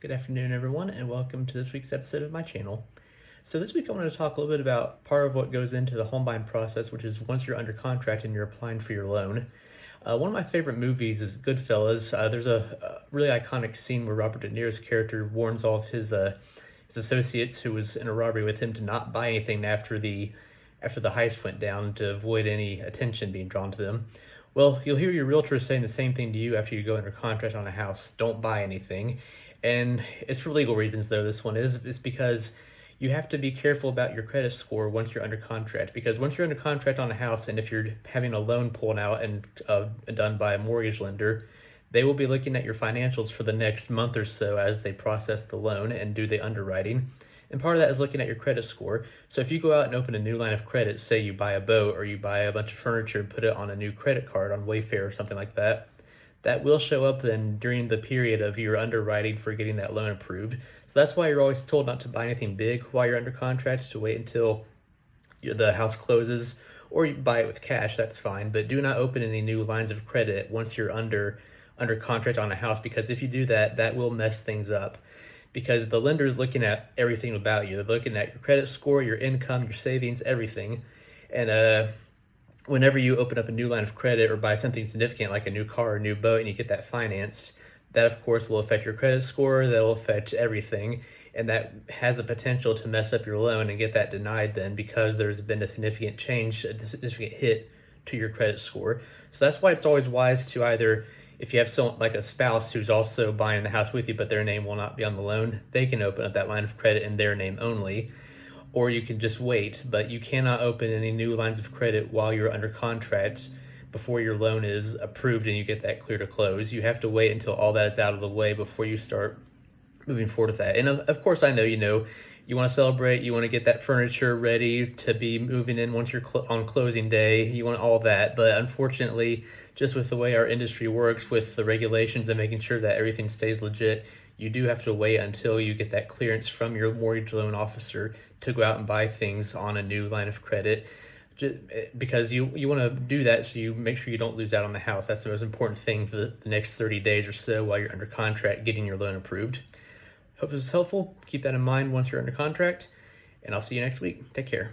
Good afternoon, everyone, and welcome to this week's episode of my channel. So this week I wanted to talk a little bit about part of what goes into the home buying process, which is once you're under contract and you're applying for your loan. One of my favorite movies is Goodfellas. There's a really iconic scene where Robert De Niro's character warns all of his associates who was in a robbery with him to not buy anything after the heist went down to avoid any attention being drawn to them. Well, you'll hear your realtor saying the same thing to you after you go under contract on a house. Don't buy anything. And it's for legal reasons, though, this one is. It's because you have to be careful about your credit score once you're under contract. Because once you're under contract on a house, and if you're having a loan pulled out and done by a mortgage lender, they will be looking at your financials for the next month or so as they process the loan and do the underwriting. And part of that is looking at your credit score. So if you go out and open a new line of credit, say you buy a boat or you buy a bunch of furniture and put it on a new credit card on Wayfair or something like that, that will show up then during the period of your underwriting for getting that loan approved. So that's why you're always told not to buy anything big while you're under contract, to wait until the house closes, or you buy it with cash, that's fine. But do not open any new lines of credit once you're under contract on a house, because if you do that, that will mess things up. Because the lender is looking at everything about you. They're looking at your credit score, your income, your savings, everything. And whenever you open up a new line of credit or buy something significant like a new car or a new boat and you get that financed, that of course will affect your credit score, that will affect everything, and that has the potential to mess up your loan and get that denied then, because there's been a significant change, a significant hit to your credit score. So that's why it's always wise to either, if you have someone like a spouse who's also buying the house with you but their name will not be on the loan, they can open up that line of credit in their name only. Or you can just wait, but you cannot open any new lines of credit while you're under contract before your loan is approved and you get that clear to close. You have to wait until all that is out of the way before you start moving forward with that. And of course, I know, you want to celebrate, you want to get that furniture ready to be moving in once you're on closing day, you want all that. But unfortunately, just with the way our industry works, with the regulations and making sure that everything stays legit, you do have to wait until you get that clearance from your mortgage loan officer to go out and buy things on a new line of credit, because you want to do that so you make sure you don't lose out on the house. That's the most important thing for the next 30 days or so while you're under contract getting your loan approved. Hope this is helpful. Keep that in mind once you're under contract, and I'll see you next week. Take care.